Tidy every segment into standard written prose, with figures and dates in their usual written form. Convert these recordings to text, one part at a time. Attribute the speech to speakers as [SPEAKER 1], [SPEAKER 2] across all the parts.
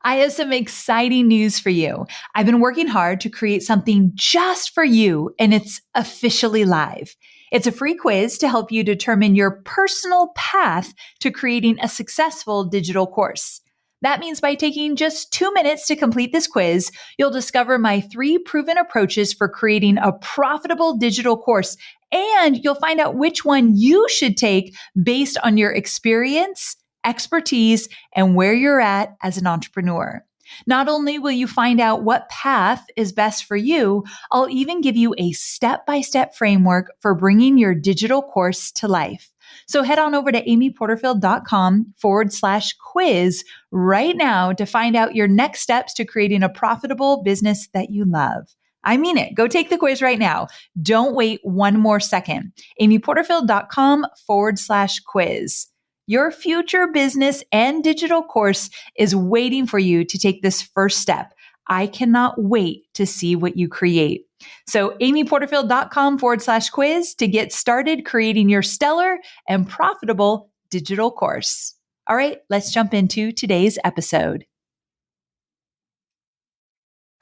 [SPEAKER 1] I have some exciting news for you. I've been working hard to create something just for you, and it's officially live. It's a free quiz to help you determine your personal path to creating a successful digital course. That means by taking just 2 minutes to complete this quiz, you'll discover my 3 proven approaches for creating a profitable digital course, and you'll find out which one you should take based on your experience, expertise, and where you're at as an entrepreneur. Not only will you find out what path is best for you, I'll even give you a step-by-step framework for bringing your digital course to life. So head on over to amyporterfield.com/quiz right now to find out your next steps to creating a profitable business that you love. I mean it. Go take the quiz right now. Don't wait one more second. amyporterfield.com/quiz. Your future business and digital course is waiting for you to take this first step. I cannot wait to see what you create. So amyporterfield.com/quiz to get started creating your stellar and profitable digital course. All right, let's jump into today's episode.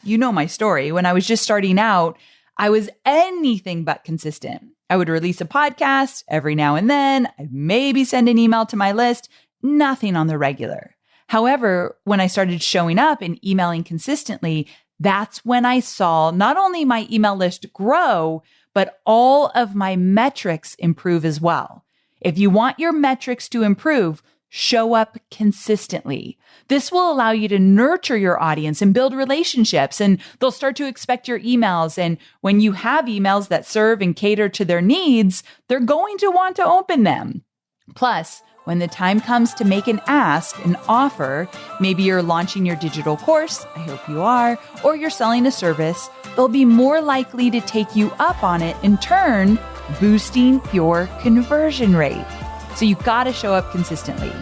[SPEAKER 1] You know my story. When I was just starting out, I was anything but consistent. I would release a podcast every now and then. I'd maybe send an email to my list, nothing on the regular. However, when I started showing up and emailing consistently, that's when I saw not only my email list grow, but all of my metrics improve as well. If you want your metrics to improve, show up consistently. This will allow you to nurture your audience and build relationships, and they'll start to expect your emails. And when you have emails that serve and cater to their needs, they're going to want to open them. Plus, when the time comes to make an ask, an offer, maybe you're launching your digital course, I hope you are, or you're selling a service, they'll be more likely to take you up on it, in turn, boosting your conversion rate. So you've got to show up consistently.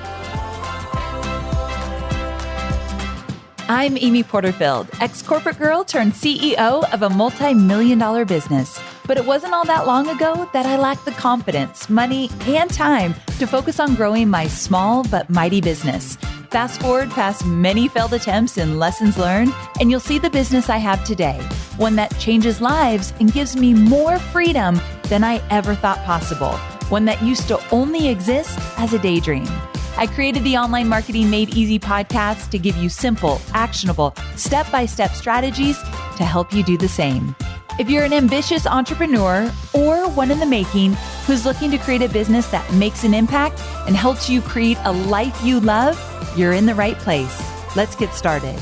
[SPEAKER 1] I'm Amy Porterfield, ex-corporate girl turned CEO of a multi-million-dollar business. But it wasn't all that long ago that I lacked the confidence, money, and time to focus on growing my small but mighty business. Fast forward past many failed attempts and lessons learned, and you'll see the business I have today, one that changes lives and gives me more freedom than I ever thought possible, one that used to only exist as a daydream. I created the Online Marketing Made Easy podcast to give you simple, actionable, step-by-step strategies to help you do the same. If you're an ambitious entrepreneur or one in the making who's looking to create a business that makes an impact and helps you create a life you love, you're in the right place. Let's get started.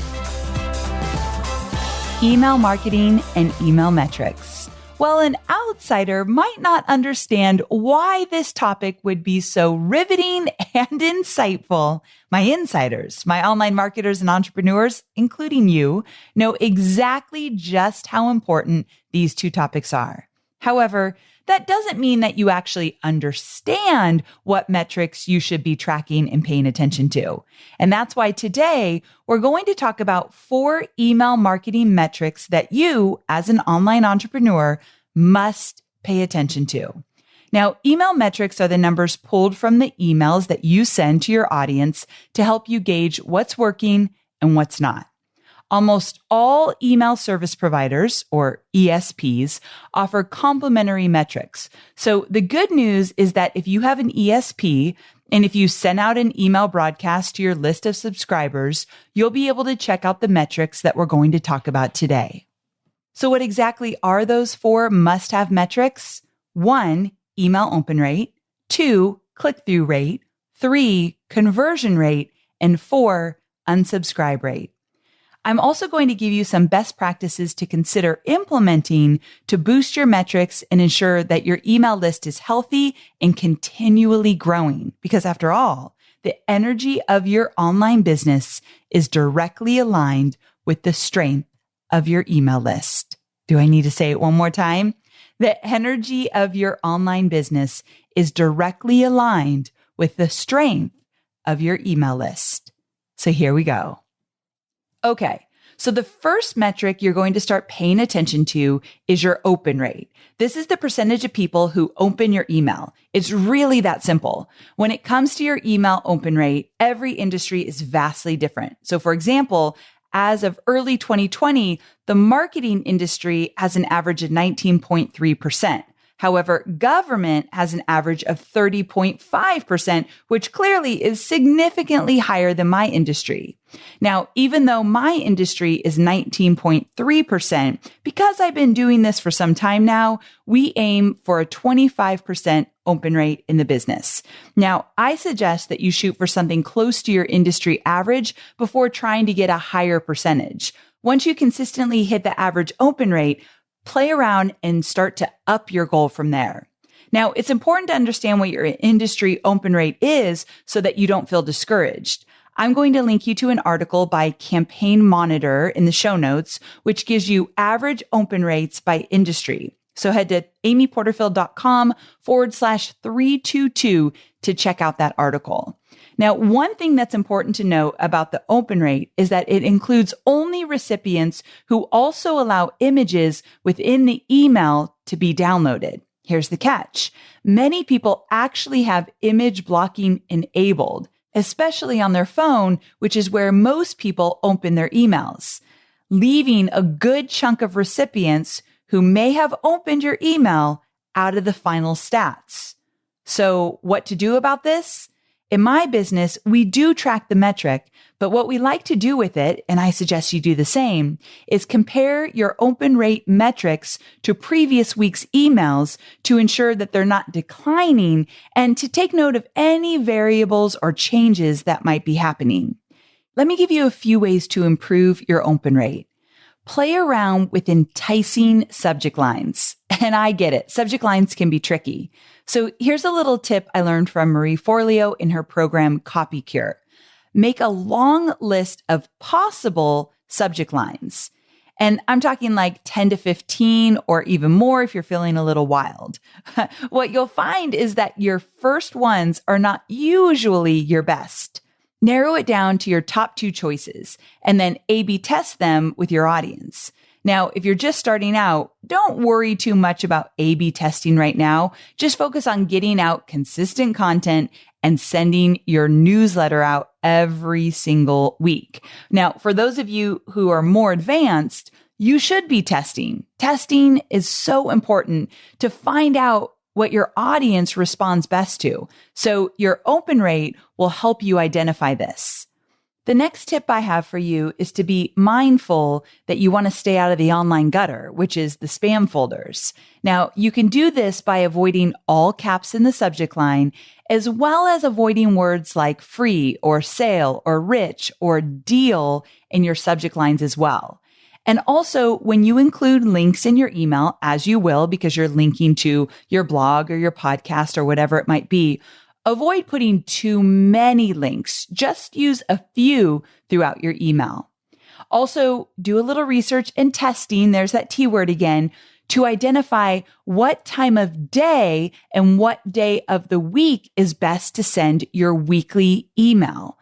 [SPEAKER 1] Email marketing and email metrics. Well, an outsider might not understand why this topic would be so riveting and insightful. My insiders, my online marketers and entrepreneurs, including you, know exactly just how important these two topics are. However, that doesn't mean that you actually understand what metrics you should be tracking and paying attention to. And that's why today we're going to talk about 4 email marketing metrics that you, as an online entrepreneur, must pay attention to. Now, email metrics are the numbers pulled from the emails that you send to your audience to help you gauge what's working and what's not. Almost all email service providers, or ESPs, offer complementary metrics. So the good news is that if you have an ESP and if you send out an email broadcast to your list of subscribers, you'll be able to check out the metrics that we're going to talk about today. So what exactly are those 4 must-have metrics? 1, email open rate. 2, click-through rate. 3, conversion rate. And 4, unsubscribe rate. I'm also going to give you some best practices to consider implementing to boost your metrics and ensure that your email list is healthy and continually growing. Because after all, the energy of your online business is directly aligned with the strength of your email list. Do I need to say it one more time? The energy of your online business is directly aligned with the strength of your email list. So here we go. Okay, So the first metric you're going to start paying attention to is your open rate. This is the percentage of people who open your email. It's really that simple. When it comes to your email open rate, every industry is vastly different. So for example, as of early 2020, the marketing industry has an average of 19.3%. However, government has an average of 30.5%, which clearly is significantly higher than my industry. Now, even though my industry is 19.3%, because I've been doing this for some time now, we aim for a 25% open rate in the business. Now, I suggest that you shoot for something close to your industry average before trying to get a higher percentage. Once you consistently hit the average open rate, play around and start to up your goal from there. Now, it's important to understand what your industry open rate is so that you don't feel discouraged. I'm going to link you to an article by Campaign Monitor in the show notes, which gives you average open rates by industry. So head to amyporterfield.com/322 to check out that article. Now, one thing that's important to note about the open rate is that it includes only recipients who also allow images within the email to be downloaded. Here's the catch. Many people actually have image blocking enabled, especially on their phone, which is where most people open their emails, leaving a good chunk of recipients who may have opened your email out of the final stats. So what to do about this? In my business, we do track the metric, but what we like to do with it, and I suggest you do the same, is compare your open rate metrics to previous week's emails to ensure that they're not declining and to take note of any variables or changes that might be happening. Let me give you a few ways to improve your open rate. Play around with enticing subject lines. And I get it. Subject lines can be tricky. So here's a little tip I learned from Marie Forleo in her program Copy Cure. Make a long list of possible subject lines. And I'm talking like 10 to 15 or even more if you're feeling a little wild. What you'll find is that your first ones are not usually your best. Narrow it down to your top 2 choices and then A/B test them with your audience. Now, if you're just starting out, don't worry too much about A/B testing right now. Just focus on getting out consistent content and sending your newsletter out every single week. Now, for those of you who are more advanced, you should be testing. Testing is so important to find out what your audience responds best to. So your open rate will help you identify this. The next tip I have for you is to be mindful that you want to stay out of the online gutter, which is the spam folders. Now, you can do this by avoiding all caps in the subject line, as well as avoiding words like free or sale or rich or deal in your subject lines as well. And also, when you include links in your email, as you will because you're linking to your blog or your podcast or whatever it might be, avoid putting too many links. Just use a few throughout your email. Also, do a little research and testing, there's that T word again, to identify what time of day and what day of the week is best to send your weekly email.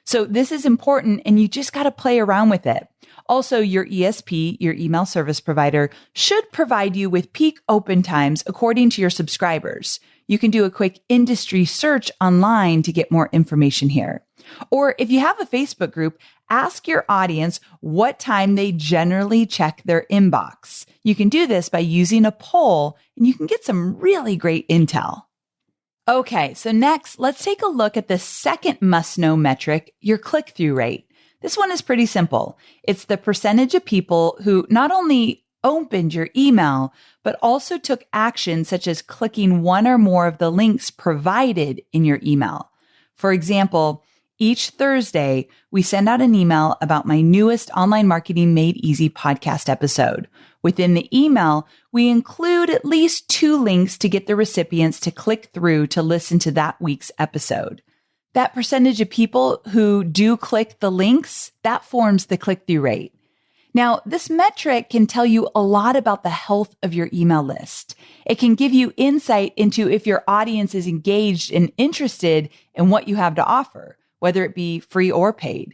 [SPEAKER 1] So this is important and you just got to play around with it. Also, your ESP, your email service provider, should provide you with peak open times according to your subscribers. You can do a quick industry search online to get more information here. Or if you have a Facebook group, ask your audience what time they generally check their inbox. You can do this by using a poll and you can get some really great intel. Okay, so next, let's take a look at the second must-know metric, your click-through rate. This one is pretty simple. It's the percentage of people who not only opened your email, but also took action such as clicking one or more of the links provided in your email. For example, each Thursday, we send out an email about my newest Online Marketing Made Easy podcast episode. Within the email, we include at least 2 links to get the recipients to click through to listen to that week's episode. That percentage of people who do click the links, that forms the click-through rate. Now, this metric can tell you a lot about the health of your email list. It can give you insight into if your audience is engaged and interested in what you have to offer, whether it be free or paid.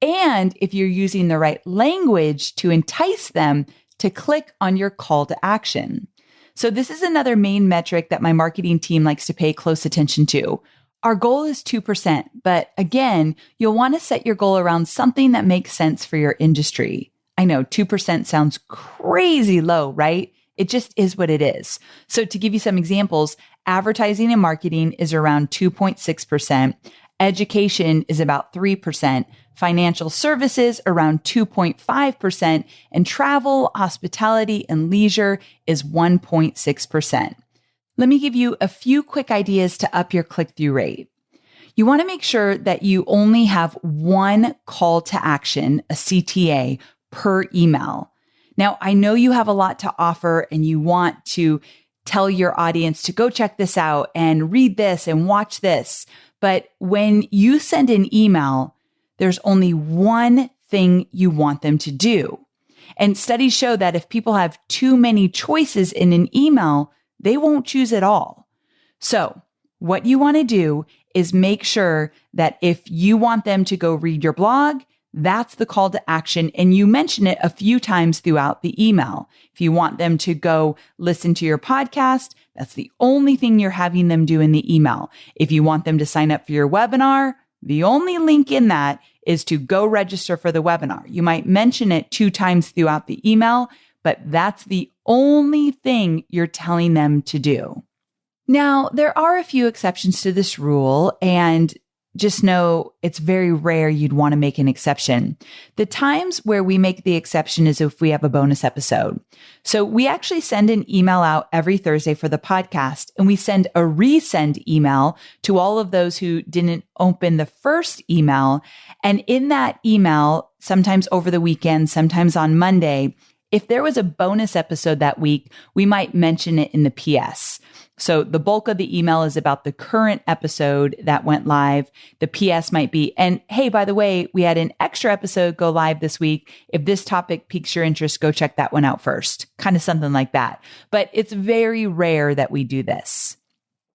[SPEAKER 1] and if you're using the right language to entice them to click on your call to action. So this is another main metric that my marketing team likes to pay close attention to. Our goal is 2%, but again, you'll want to set your goal around something that makes sense for your industry. I know 2% sounds crazy low, right? It just is what it is. So to give you some examples, advertising and marketing is around 2.6%. Education is about 3%. Financial services around 2.5%. And travel, hospitality, and leisure is 1.6%. Let me give you a few quick ideas to up your click-through rate. You want to make sure that you only have one call to action, a CTA, per email. Now, I know you have a lot to offer and you want to tell your audience to go check this out and read this and watch this. But when you send an email, there's only one thing you want them to do. And studies show that if people have too many choices in an email, they won't choose it all. So what you want to do is make sure that if you want them to go read your blog, that's the call to action. And you mention it a few times throughout the email. If you want them to go listen to your podcast, that's the only thing you're having them do in the email. If you want them to sign up for your webinar, the only link in that is to go register for the webinar. You might mention it 2 times throughout the email, but that's the only thing you're telling them to do. Now, there are a few exceptions to this rule, and just know it's very rare you'd want to make an exception. The times where we make the exception is if we have a bonus episode. So we actually send an email out every Thursday for the podcast, and we send a resend email to all of those who didn't open the first email. And in that email, sometimes over the weekend, sometimes on Monday, if there was a bonus episode that week, we might mention it in the PS. So the bulk of the email is about the current episode that went live. The PS might be, and hey, by the way, we had an extra episode go live this week. If this topic piques your interest, go check that one out first. Kind of something like that. But it's very rare that we do this.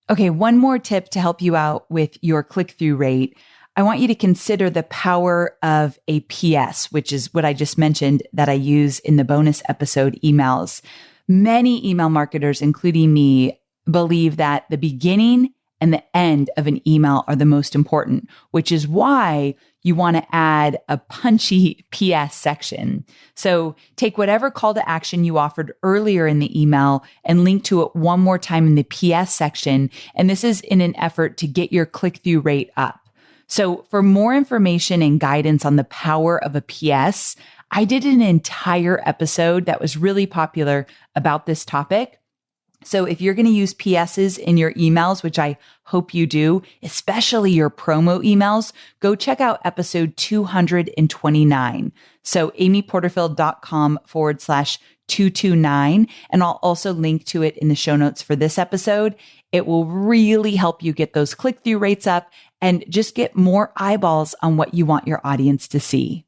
[SPEAKER 1] Okay, one more tip to help you out with your click-through rate. I want you to consider the power of a PS, which is what I just mentioned that I use in the bonus episode emails. Many email marketers, including me, believe that the beginning and the end of an email are the most important, which is why you want to add a punchy PS section. So take whatever call to action you offered earlier in the email and link to it one more time in the PS section. And this is in an effort to get your click-through rate up. So for more information and guidance on the power of a PS, I did an entire episode that was really popular about this topic. So if you're going to use PSs in your emails, which I hope you do, especially your promo emails, go check out episode 229. So amyporterfield.com/229. And I'll also link to it in the show notes for this episode. It will really help you get those click-through rates up and just get more eyeballs on what you want your audience to see.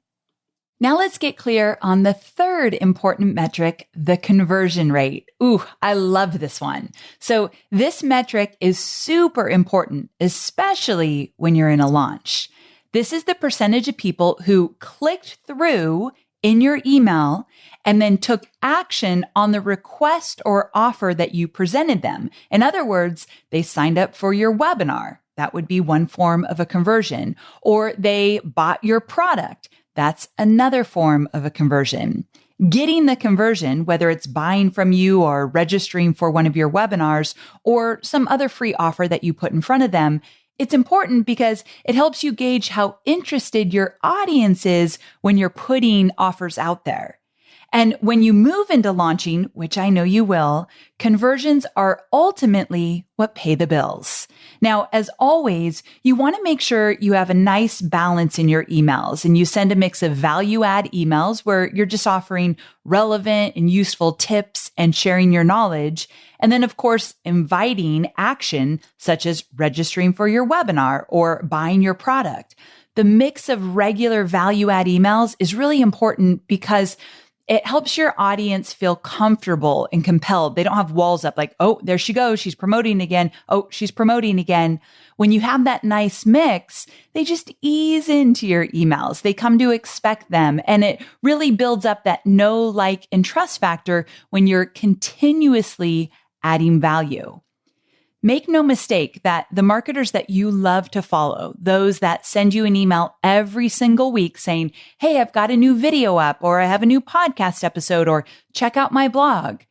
[SPEAKER 1] Now let's get clear on the third important metric, the conversion rate. Ooh, I love this one. So this metric is super important, especially when you're in a launch. This is the percentage of people who clicked through in your email and then took action on the request or offer that you presented them. In other words, they signed up for your webinar. That would be one form of a conversion. Or they bought your product. That's another form of a conversion. Getting the conversion, whether it's buying from you or registering for one of your webinars or some other free offer that you put in front of them, it's important because it helps you gauge how interested your audience is when you're putting offers out there. And when you move into launching, which I know you will, conversions are ultimately what pay the bills. Now, as always, you want to make sure you have a nice balance in your emails and you send a mix of value add emails where you're just offering relevant and useful tips and sharing your knowledge. And then, of course, inviting action such as registering for your webinar or buying your product. The mix of regular value add emails is really important because It helps your audience feel comfortable and compelled. They don't have walls up like, oh, there she goes. She's promoting again. Oh, she's promoting again. When you have that nice mix, they just ease into your emails. They come to expect them. And it really builds up that know, like, and trust factor when you're continuously adding value. Make no mistake that the marketers that you love to follow, those that send you an email every single week saying, hey, I've got a new video up, or I have a new podcast episode, or check out my blog.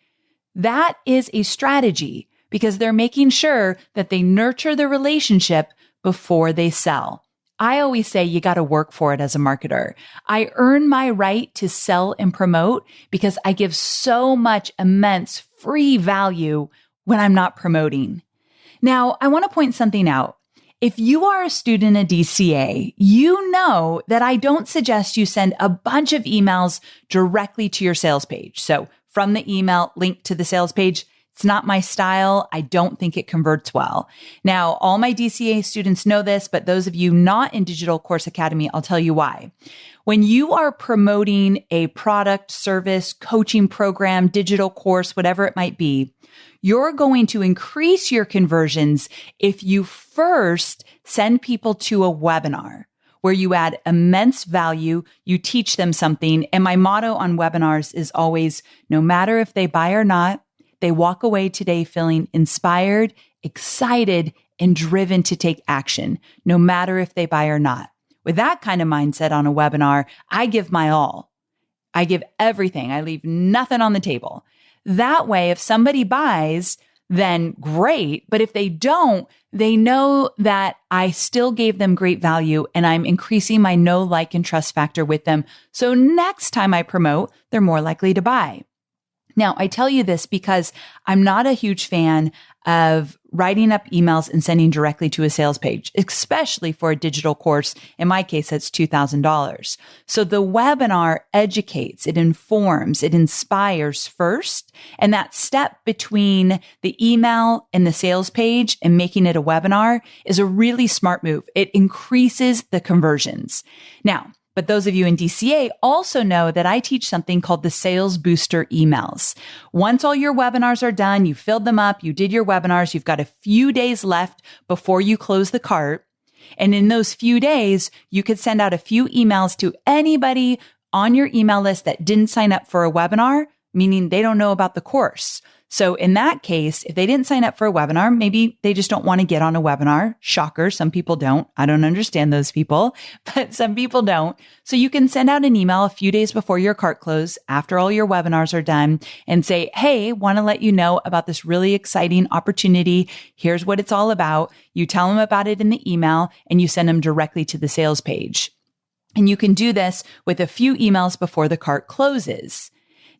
[SPEAKER 1] That is a strategy because they're making sure that they nurture the relationship before they sell. I always say you got to work for it as a marketer. I earn my right to sell and promote because I give so much immense free value when I'm not promoting. Now, I want to point something out. If you are a student at DCA, you know that I don't suggest you send a bunch of emails directly to your sales page. So from the email link to the sales page, it's not my style. I don't think it converts well. Now, all my DCA students know this, but those of you not in Digital Course Academy, I'll tell you why. When you are promoting a product, service, coaching program, digital course, whatever it might be, you're going to increase your conversions if you first send people to a webinar where you add immense value, you teach them something. And my motto on webinars is always, no matter if they buy or not, they walk away today feeling inspired, excited, and driven to take action, no matter if they buy or not. With that kind of mindset on a webinar, I give my all. I give everything. I leave nothing on the table. That way, if somebody buys, then great. But if they don't, they know that I still gave them great value and I'm increasing my know, like, and trust factor with them. So next time I promote, they're more likely to buy. Now, I tell you this because I'm not a huge fan of writing up emails and sending directly to a sales page, especially for a digital course. In my case, that's $2,000. So the webinar educates, it informs, it inspires first. And that step between the email and the sales page and making it a webinar is a really smart move. It increases the conversions. Now, but those of you in DCA also know that I teach something called the Sales Booster emails. Once all your webinars are done, you filled them up, you did your webinars, you've got a few days left before you close the cart. And in those few days, you could send out a few emails to anybody on your email list that didn't sign up for a webinar, meaning they don't know about the course. So in that case, if they didn't sign up for a webinar, maybe they just don't want to get on a webinar. Shocker. Some people don't. I don't understand those people, but some people don't. So you can send out an email a few days before your cart close, after all your webinars are done, and say, hey, want to let you know about this really exciting opportunity. Here's what it's all about. You tell them about it in the email and you send them directly to the sales page. And you can do this with a few emails before the cart closes.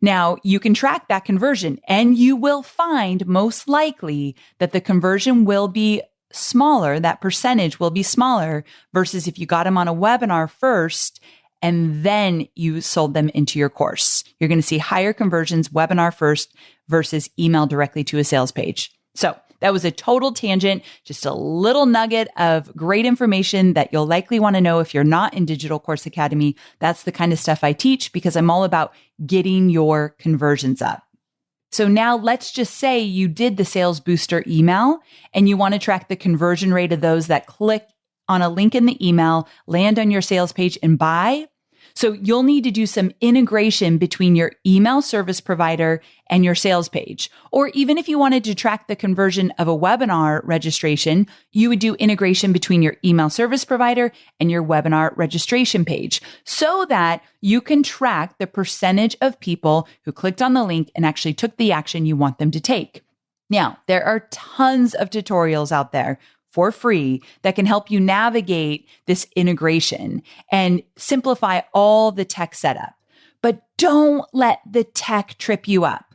[SPEAKER 1] Now, you can track that conversion and you will find most likely that the conversion will be smaller, that percentage will be smaller versus if you got them on a webinar first and then you sold them into your course. You're going to see higher conversions webinar first versus email directly to a sales page. So that was a total tangent, just a little nugget of great information that you'll likely want to know if you're not in Digital Course Academy. That's the kind of stuff I teach because I'm all about getting your conversions up. So now let's just say you did the Sales Booster email and you want to track the conversion rate of those that click on a link in the email, land on your sales page and buy. So you'll need to do some integration between your email service provider and your sales page. Or even if you wanted to track the conversion of a webinar registration, you would do integration between your email service provider and your webinar registration page so that you can track the percentage of people who clicked on the link and actually took the action you want them to take. Now, there are tons of tutorials out there for free that can help you navigate this integration and simplify all the tech setup. But don't let the tech trip you up.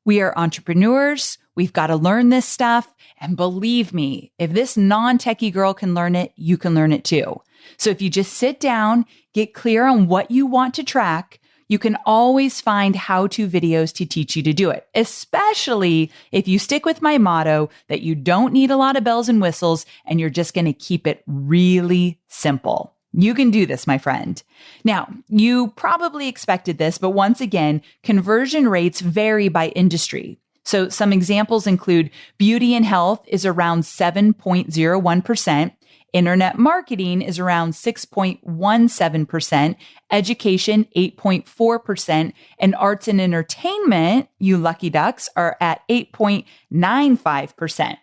[SPEAKER 1] We are entrepreneurs. We've got to learn this stuff. And believe me, if this non-techie girl can learn it, you can learn it too. So if you just sit down, get clear on what you want to track, you can always find how-to videos to teach you to do it, especially if you stick with my motto that you don't need a lot of bells and whistles and you're just going to keep it really simple. You can do this, my friend. Now, you probably expected this, but once again, conversion rates vary by industry. So some examples include beauty and health is around 7.01%. Internet marketing is around 6.17%, education 8.4%, and arts and entertainment, you lucky ducks, are at 8.95%.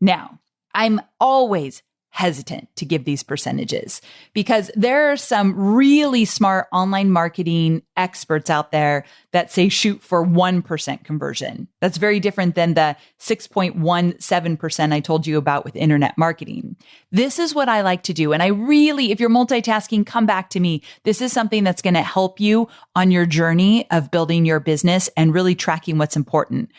[SPEAKER 1] Now, I'm always hesitant to give these percentages because there are some really smart online marketing experts out there that say shoot for 1% conversion. That's very different than the 6.17% I told you about with internet marketing. This is what I like to do. And I really, if you're multitasking, come back to me. This is something that's going to help you on your journey of building your business and really tracking what's important.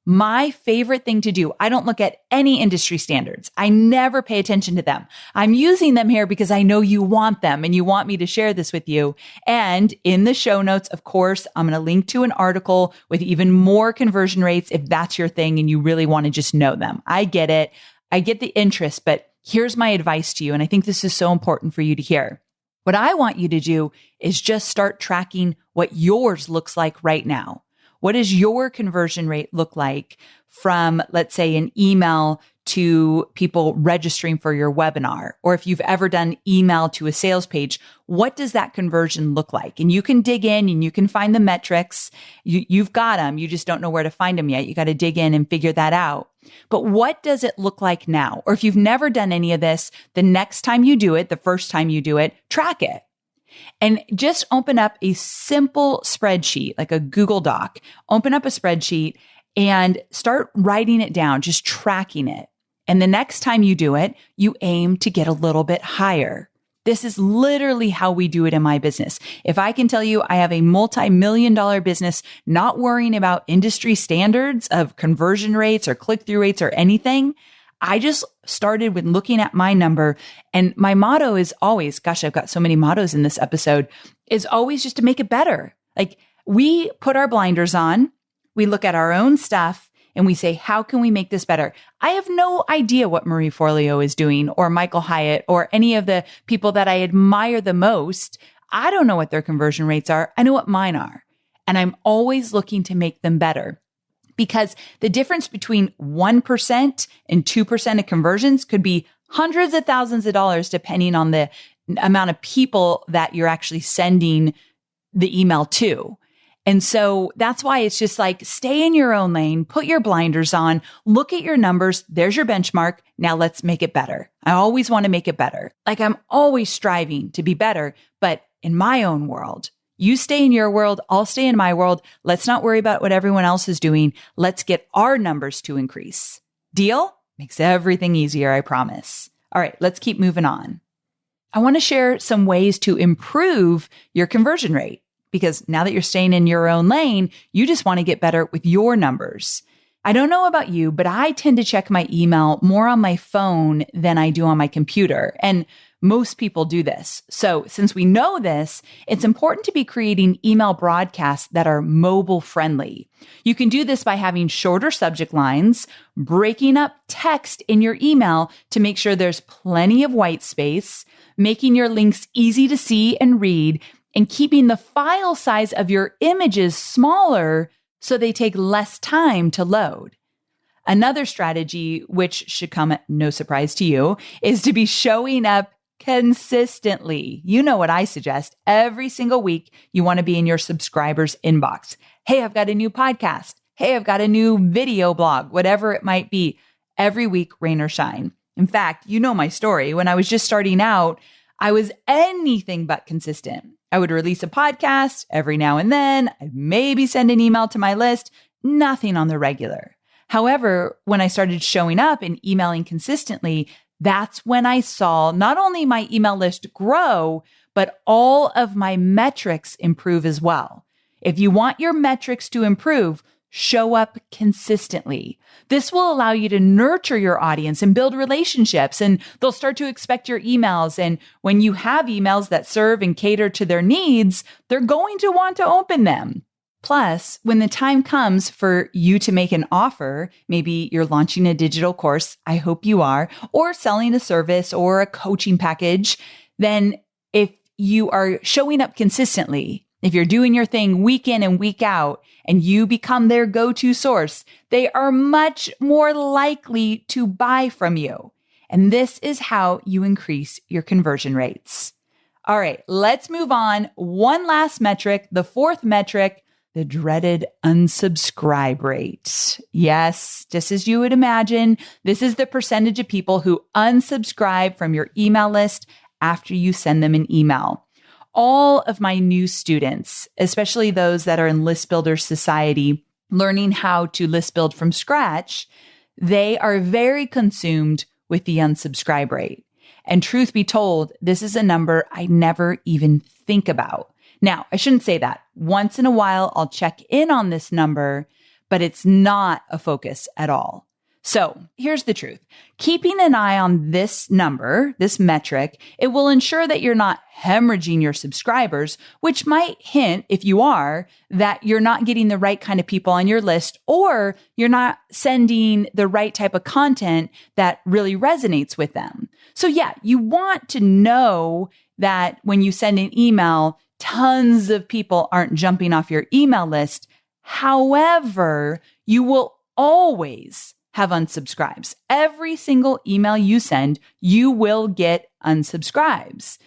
[SPEAKER 1] My favorite thing to do, I don't look at any industry standards. I never pay attention to them. I'm using them here because I know you want them and you want me to share this with you. And in the show notes, of course, I'm going to link to an article with even more conversion rates if that's your thing and you really want to just know them. I get it. I get the interest, but here's my advice to you. And I think this is so important for you to hear. What I want you to do is just start tracking what yours looks like right now. What does your conversion rate look like from, let's say, an email to people registering for your webinar? Or if you've ever done email to a sales page, what does that conversion look like? And you can dig in and you can find the metrics. You've got them. You just don't know where to find them yet. You got to dig in and figure that out. But what does it look like now? Or if you've never done any of this, the next time you do it, the first time you do it, track it. And just open up a simple spreadsheet, like a Google Doc. Open up a spreadsheet and start writing it down, just tracking it. And the next time you do it, you aim to get a little bit higher. This is literally how we do it in my business. If I can tell you I have a multi-million-dollar business, not worrying about industry standards of conversion rates or click-through rates or anything, I just started with looking at my number, and my motto is always, gosh, I've got so many mottos in this episode, is always just to make it better. Like we put our blinders on, we look at our own stuff and we say, how can we make this better? I have no idea what Marie Forleo is doing or Michael Hyatt or any of the people that I admire the most. I don't know what their conversion rates are. I know what mine are. And I'm always looking to make them better. Because the difference between 1% and 2% of conversions could be hundreds of thousands of dollars depending on the amount of people that you're actually sending the email to. And so that's why it's just like, stay in your own lane, put your blinders on, look at your numbers. There's your benchmark. Now let's make it better. I always want to make it better. Like I'm always striving to be better, but in my own world. You stay in your world, I'll stay in my world. Let's not worry about what everyone else is doing. Let's get our numbers to increase. Deal? Makes everything easier, I promise. All right, let's keep moving on. I want to share some ways to improve your conversion rate because now that you're staying in your own lane, you just want to get better with your numbers. I don't know about you, but I tend to check my email more on my phone than I do on my computer. And most people do this. So since we know this, it's important to be creating email broadcasts that are mobile friendly. You can do this by having shorter subject lines, breaking up text in your email to make sure there's plenty of white space, making your links easy to see and read, and keeping the file size of your images smaller so they take less time to load. Another strategy, which should come at no surprise to you, is to be showing up consistently. You know what I suggest. Every single week, you want to be in your subscribers' inbox. Hey, I've got a new podcast. Hey, I've got a new video blog, whatever it might be. Every week, rain or shine. In fact, you know my story. When I was just starting out, I was anything but consistent. I would release a podcast every now and then. I'd maybe send an email to my list, nothing on the regular. However, when I started showing up and emailing consistently, that's when I saw not only my email list grow, but all of my metrics improve as well. If you want your metrics to improve, show up consistently. This will allow you to nurture your audience and build relationships, and they'll start to expect your emails. And when you have emails that serve and cater to their needs, they're going to want to open them. Plus, when the time comes for you to make an offer, maybe you're launching a digital course, I hope you are, or selling a service or a coaching package, then if you are showing up consistently, if you're doing your thing week in and week out, and you become their go-to source, they are much more likely to buy from you. And this is how you increase your conversion rates. All right, let's move on. One last metric, the fourth metric, the dreaded unsubscribe rate. Yes, just as you would imagine, this is the percentage of people who unsubscribe from your email list after you send them an email. All of my new students, especially those that are in List Builder Society, learning how to list build from scratch, they are very consumed with the unsubscribe rate. And truth be told, this is a number I never even think about. Now, I shouldn't say that. Once in a while, I'll check in on this number, but it's not a focus at all. So here's the truth. Keeping an eye on this number, this metric, it will ensure that you're not hemorrhaging your subscribers, which might hint, if you are, that you're not getting the right kind of people on your list, or you're not sending the right type of content that really resonates with them. So yeah, you want to know that when you send an email, tons of people aren't jumping off your email list. However, you will always have unsubscribes. Every single email you send, you will get unsubscribes.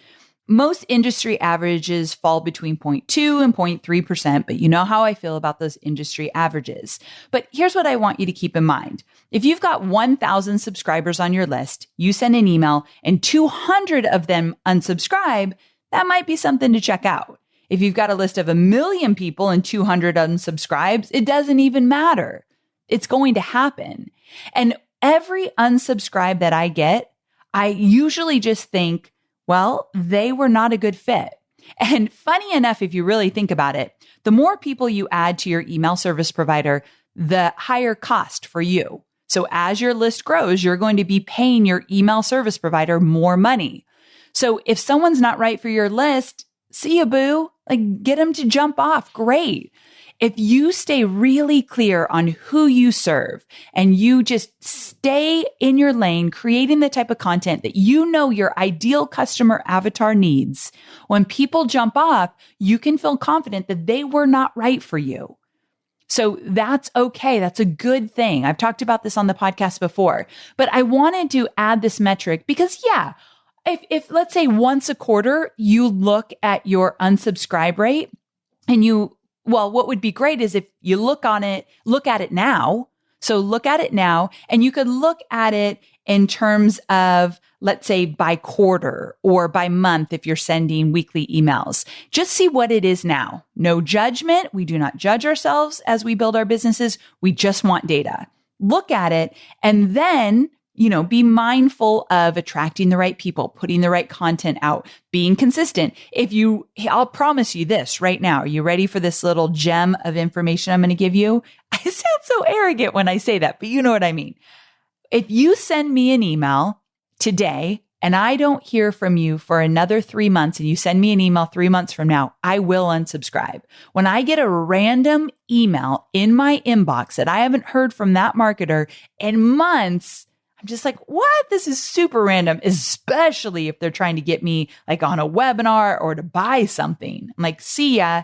[SPEAKER 1] Most industry averages fall between 0.2 and 0.3%, but you know how I feel about those industry averages. But here's what I want you to keep in mind. If you've got 1,000 subscribers on your list, you send an email and 200 of them unsubscribe, that might be something to check out. If you've got a list of 1 million people and 200 unsubscribes, it doesn't even matter. It's going to happen. And every unsubscribe that I get, I usually just think, well, they were not a good fit. And funny enough, if you really think about it, the more people you add to your email service provider, the higher cost for you. So as your list grows, you're going to be paying your email service provider more money. So if someone's not right for your list, see ya, boo. Like, get them to jump off. Great. If you stay really clear on who you serve and you just stay in your lane, creating the type of content that you know your ideal customer avatar needs, when people jump off, you can feel confident that they were not right for you. So that's okay. That's a good thing. I've talked about this on the podcast before, but I wanted to add this metric because, yeah, if let's say once a quarter, you look at your unsubscribe rate and what would be great is if you look at it now. So look at it now, and you could look at it in terms of, let's say, by quarter or by month if you're sending weekly emails. Just see what it is now. No judgment. We do not judge ourselves as we build our businesses. We just want data. Look at it and then be mindful of attracting the right people, putting the right content out, being consistent. I'll promise you this right now. Are you ready for this little gem of information I'm going to give you? I sound so arrogant when I say that, but you know what I mean. If you send me an email today and I don't hear from you for another 3 months and you send me an email 3 months from now, I will unsubscribe. When I get a random email in my inbox that I haven't heard from that marketer in months, I'm just like, what? This is super random, especially if they're trying to get me like on a webinar or to buy something. I'm like, see ya.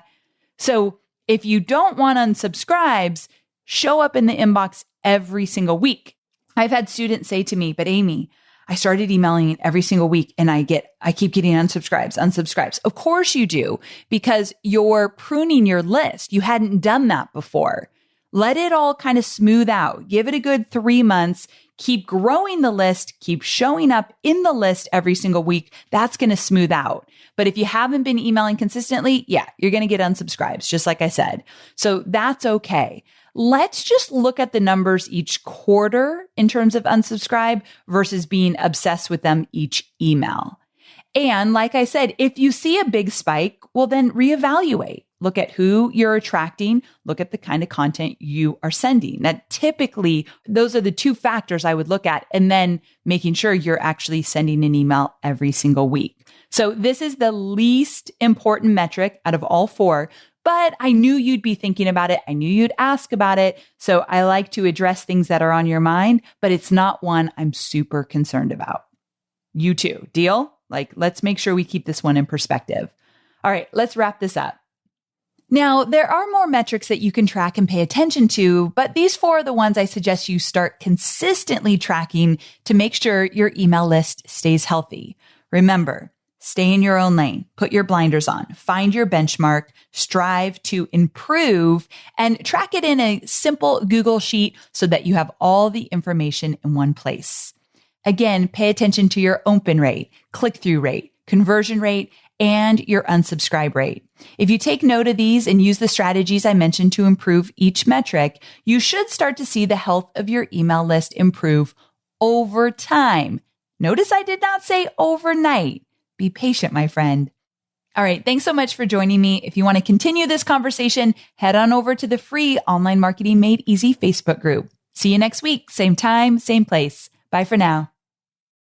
[SPEAKER 1] So if you don't want unsubscribes, show up in the inbox every single week. I've had students say to me, but Amy, I started emailing every single week and I keep getting unsubscribes. Of course you do, because you're pruning your list. You hadn't done that before. Let it all kind of smooth out. Give it a good 3 months. Keep growing the list. Keep showing up in the list every single week. That's going to smooth out. But if you haven't been emailing consistently, yeah, you're going to get unsubscribes, just like I said. So that's okay. Let's just look at the numbers each quarter in terms of unsubscribe versus being obsessed with them each email. And like I said, if you see a big spike, well, then reevaluate. Look at who you're attracting. Look at the kind of content you are sending. That typically, those are the two factors I would look at, and then making sure you're actually sending an email every single week. So this is the least important metric out of all four, but I knew you'd be thinking about it. I knew you'd ask about it. So I like to address things that are on your mind, but it's not one I'm super concerned about. You too. Deal? Like, let's make sure we keep this one in perspective. All right, let's wrap this up. Now, there are more metrics that you can track and pay attention to, but these 4 are the ones I suggest you start consistently tracking to make sure your email list stays healthy. Remember, stay in your own lane, put your blinders on, find your benchmark, strive to improve, and track it in a simple Google sheet so that you have all the information in one place. Again, pay attention to your open rate, click-through rate, conversion rate, and your unsubscribe rate. If you take note of these and use the strategies I mentioned to improve each metric, you should start to see the health of your email list improve over time. Notice I did not say overnight. Be patient, my friend. All right. Thanks so much for joining me. If you want to continue this conversation, head on over to the free Online Marketing Made Easy Facebook group. See you next week. Same time, same place. Bye for now.